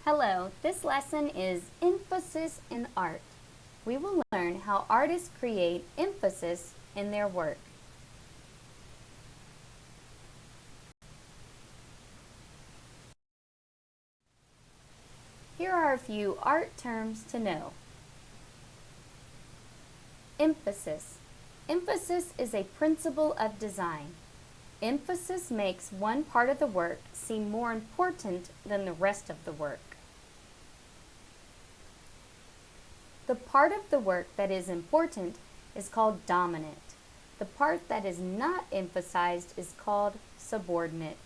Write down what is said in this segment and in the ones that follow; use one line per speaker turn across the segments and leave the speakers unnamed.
Hello, this lesson is Emphasis in Art. We will learn how artists create emphasis in their work. Here are a few art terms to know. Emphasis. Emphasis is a principle of design. Emphasis makes one part of the work seem more important than the rest of the work. The part of the work that is important is called dominant. The part that is not emphasized is called subordinate.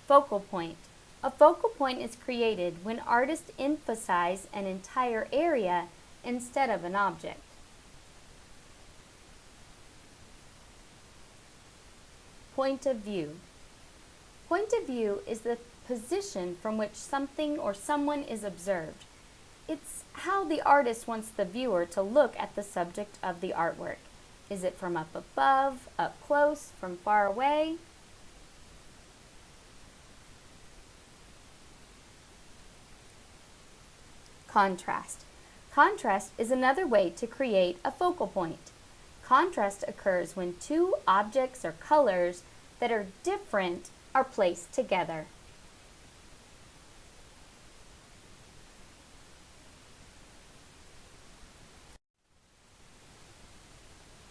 Focal point. A focal point is created when artists emphasize an entire area instead of an object. Point of view. Point of view is the position from which something or someone is observed. It's how the artist wants the viewer to look at the subject of the artwork. Is it from up above, up close, from far away? Contrast. Contrast is another way to create a focal point. Contrast occurs when two objects or colors that are different are placed together.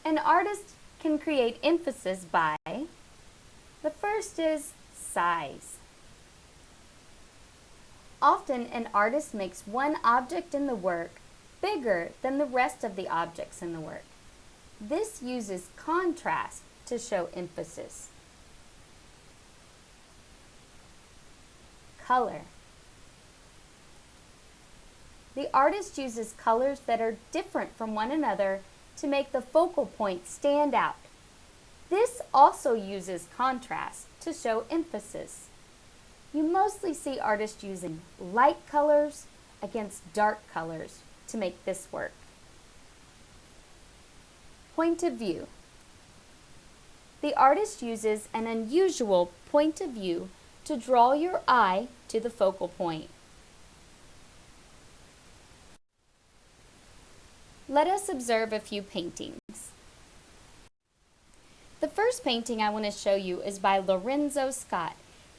An artist can create emphasis by, the first is size. Often an artist makes one object in the work bigger than the rest of the objects in the work. This uses contrast to show emphasis. Color. The artist uses colors that are different from one another to make the focal point stand out. This also uses contrast to show emphasis. You mostly see artists using light colors against dark colors to make this work. Point of view. The artist uses an unusual point of view to draw your eye to the focal point. Let us observe a few paintings. The first painting I want to show you is by Lorenzo.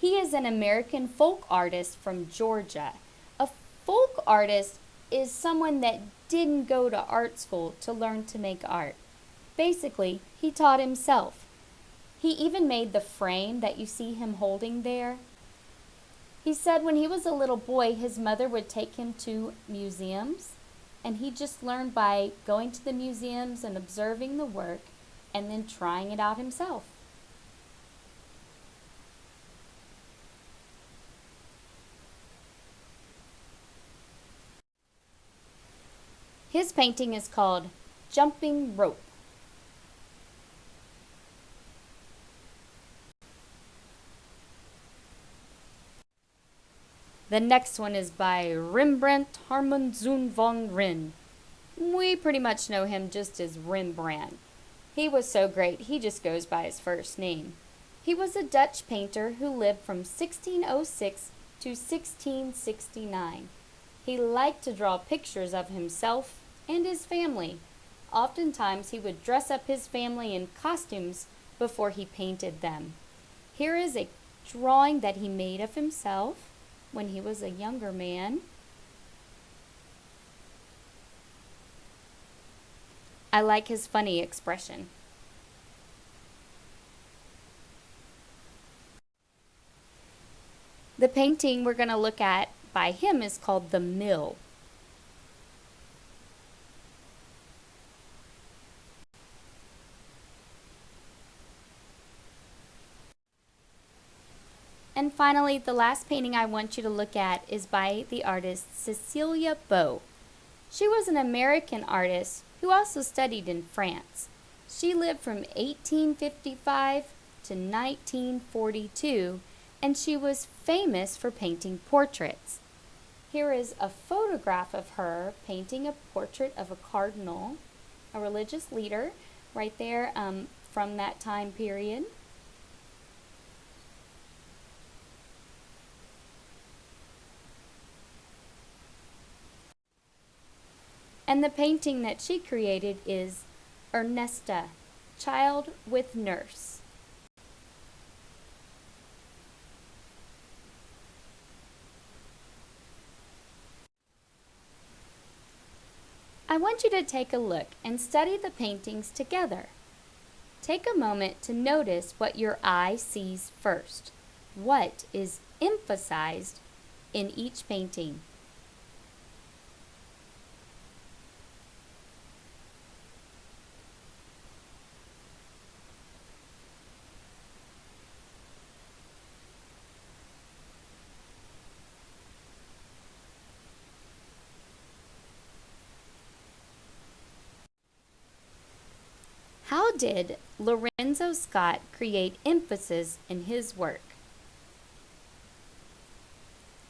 He is an American folk artist from Georgia. A folk artist is someone that didn't go to art school to learn to make art. Basically, he taught himself. He even made the frame that you see him holding there. He said when he was a little boy, his mother would take him to museums, and he just learned by going to the museums and observing the work and then trying it out himself. His painting is called Jumping Rope. The next one is by Rembrandt Harmonszoon van Rijn. We pretty much know him just as Rembrandt. He was so great, he just goes by his first name. He was a Dutch painter who lived from 1606 to 1669. He liked to draw pictures of himself and his family. Oftentimes he would dress up his family in costumes before he painted them. Here is a drawing that he made of himself when he was a younger man. I like his funny expression. The painting we're going to look at by him is called The Mill. And finally, the last painting I want you to look at is by the artist Cecilia Beaux. She was an American artist who also studied in France. She lived from 1855 to 1942, and she was famous for painting portraits. Here is a photograph of her painting a portrait of a cardinal, a religious leader, right there from that time period. And the painting that she created is Ernesta, Child with Nurse. I want you to take a look and study the paintings together. Take a moment to notice what your eye sees first. What is emphasized in each painting? How did Lorenzo Scott create emphasis in his work?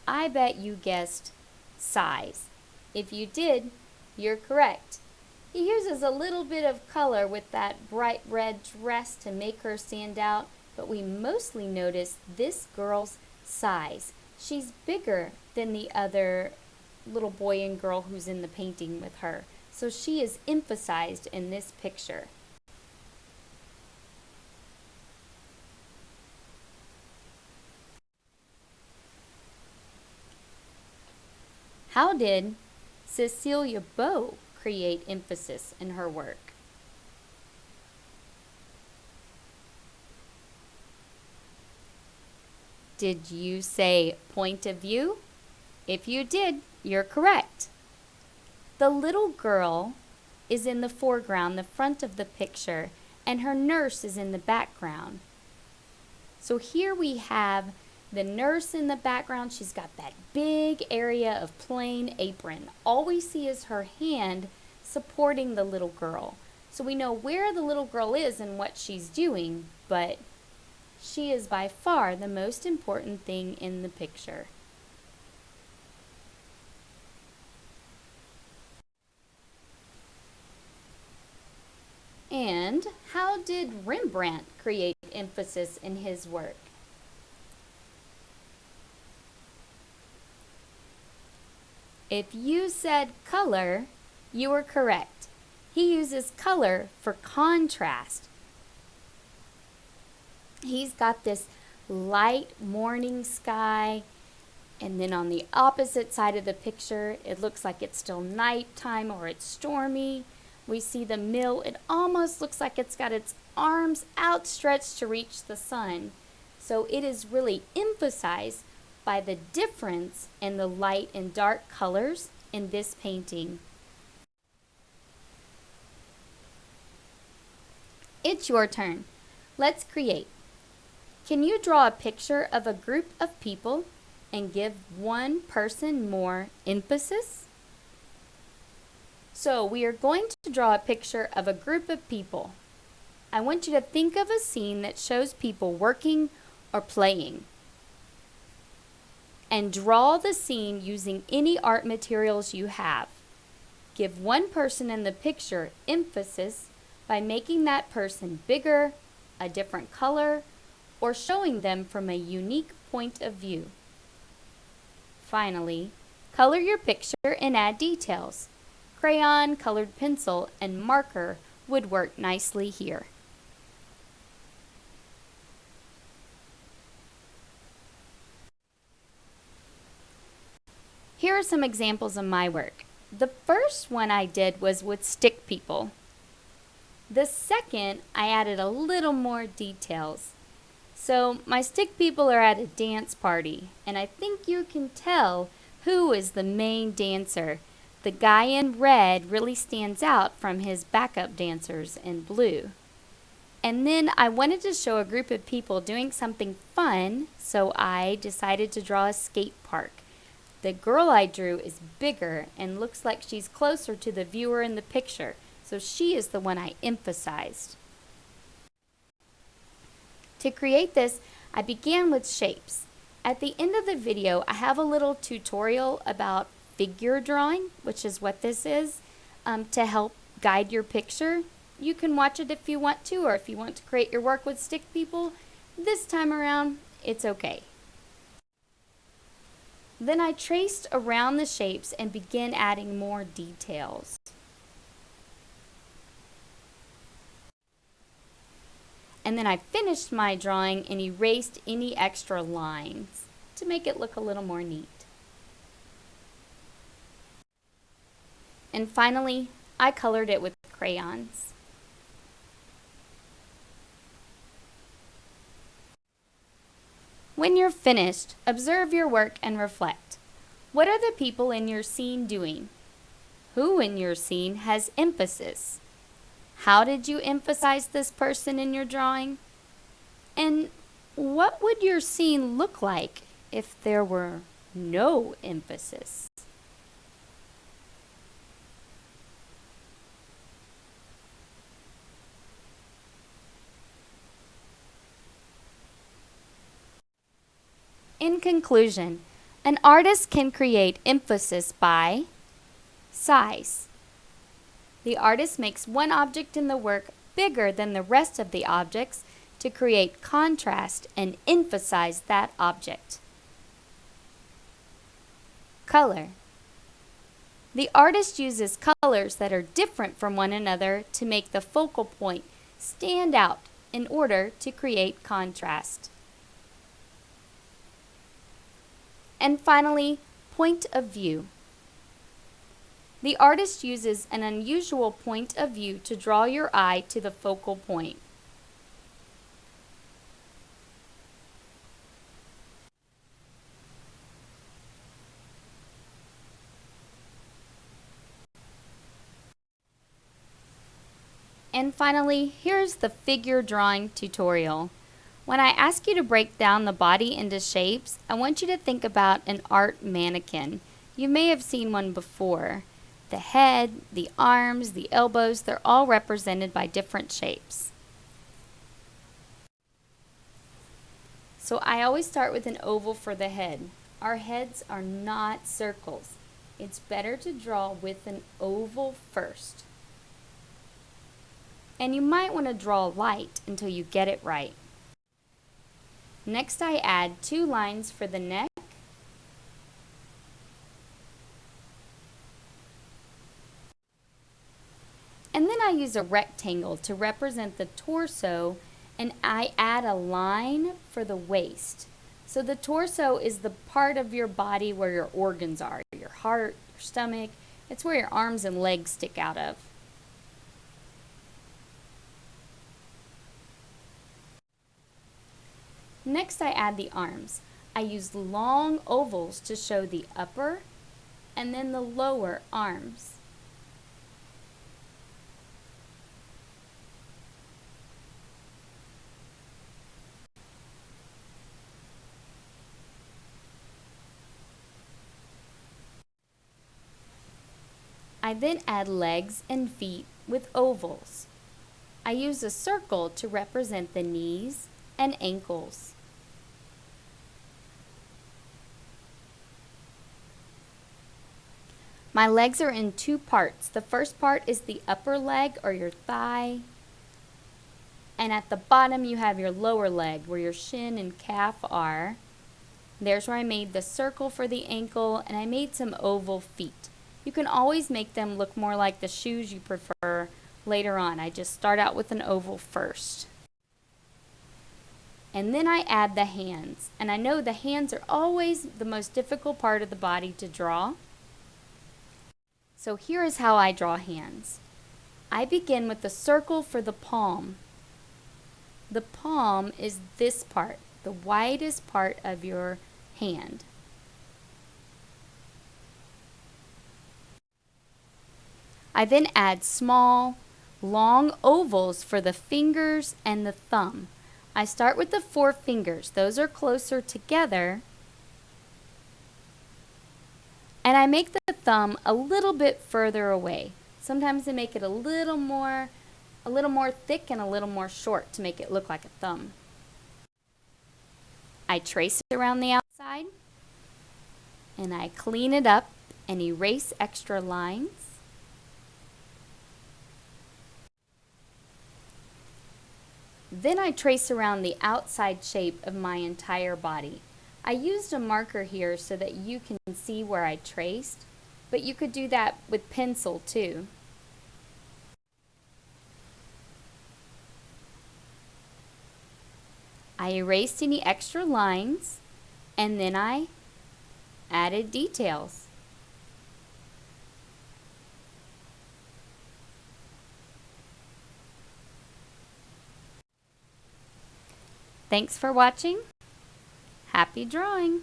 I bet you guessed size. If you did, you're correct. He uses a little bit of color with that bright red dress to make her stand out, but we mostly notice this girl's size. She's bigger than the other little boy and girl who's in the painting with her, so she is emphasized in this picture. How did Cecilia Bow create emphasis in her work? Did you say point of view? If you did, you're correct. The little girl is in the foreground, the front of the picture, and her nurse is in the background. So here we have the nurse in the background. She's got that big area of plain apron. All we see is her hand supporting the little girl. So we know where the little girl is and what she's doing, but she is by far the most important thing in the picture. And how did Rembrandt create emphasis in his work? If you said color, you were correct. He uses color for contrast. He's got this light morning sky, and then on the opposite side of the picture, it looks like it's still nighttime or it's stormy. We see the mill. It almost looks like it's got its arms outstretched to reach the sun. So it is really emphasized by the difference in the light and dark colors in this painting. It's your turn. Let's create. Can you draw a picture of a group of people and give one person more emphasis? So we are going to draw a picture of a group of people. I want you to think of a scene that shows people working or playing. And draw the scene using any art materials you have. Give one person in the picture emphasis by making that person bigger, a different color, or showing them from a unique point of view. Finally, color your picture and add details. Crayon, colored pencil, and marker would work nicely here. Here are some examples of my work. The first one I did was with stick people. The second, I added a little more details. So my stick people are at a dance party, and I think you can tell who is the main dancer. The guy in red really stands out from his backup dancers in blue. And then I wanted to show a group of people doing something fun, so I decided to draw a skate park. The girl I drew is bigger and looks like she's closer to the viewer in the picture, so she is the one I emphasized. To create this, I began with shapes. At the end of the video, I have a little tutorial about figure drawing, which is what this is, to help guide your picture. You can watch it if you want to, or if you want to create your work with stick people. This time around, it's okay. Then I traced around the shapes and began adding more details. And then I finished my drawing and erased any extra lines to make it look a little more neat. And finally, I colored it with crayons. When you're finished, observe your work and reflect. What are the people in your scene doing? Who in your scene has emphasis? How did you emphasize this person in your drawing? And what would your scene look like if there were no emphasis? In conclusion, an artist can create emphasis by size. The artist makes one object in the work bigger than the rest of the objects to create contrast and emphasize that object. Color. The artist uses colors that are different from one another to make the focal point stand out in order to create contrast. And finally, point of view. The artist uses an unusual point of view to draw your eye to the focal point. And finally, here's the figure drawing tutorial. When I ask you to break down the body into shapes, I want you to think about an art mannequin. You may have seen one before. The head, the arms, the elbows, they're all represented by different shapes. So I always start with an oval for the head. Our heads are not circles. It's better to draw with an oval first. And you might want to draw light until you get it right. Next, I add 2 lines for the neck, and then I use a rectangle to represent the torso, and I add a line for the waist. So the torso is the part of your body where your organs are, your heart, your stomach. It's where your arms and legs stick out of. Next, I add the arms. I use long ovals to show the upper and then the lower arms. I then add legs and feet with ovals. I use a circle to represent the knees and ankles. My legs are in 2 parts. The first part is the upper leg or your thigh, and at the bottom you have your lower leg where your shin and calf are. There's where I made the circle for the ankle, and I made some oval feet. You can always make them look more like the shoes you prefer later on. I just start out with an oval first. And then I add the hands. And I know the hands are always the most difficult part of the body to draw. So here is how I draw hands. I begin with the circle for the palm. The palm is this part, the widest part of your hand. I then add small, long ovals for the fingers and the thumb. I start with the 4 fingers. Those are closer together. And I make the thumb a little bit further away. Sometimes I make it a little more thick and a little more short to make it look like a thumb. I trace it around the outside, and I clean it up and erase extra lines. Then I trace around the outside shape of my entire body. I used a marker here so that you can see where I traced, but you could do that with pencil too. I erased any extra lines and then I added details. Thanks for watching. Happy drawing!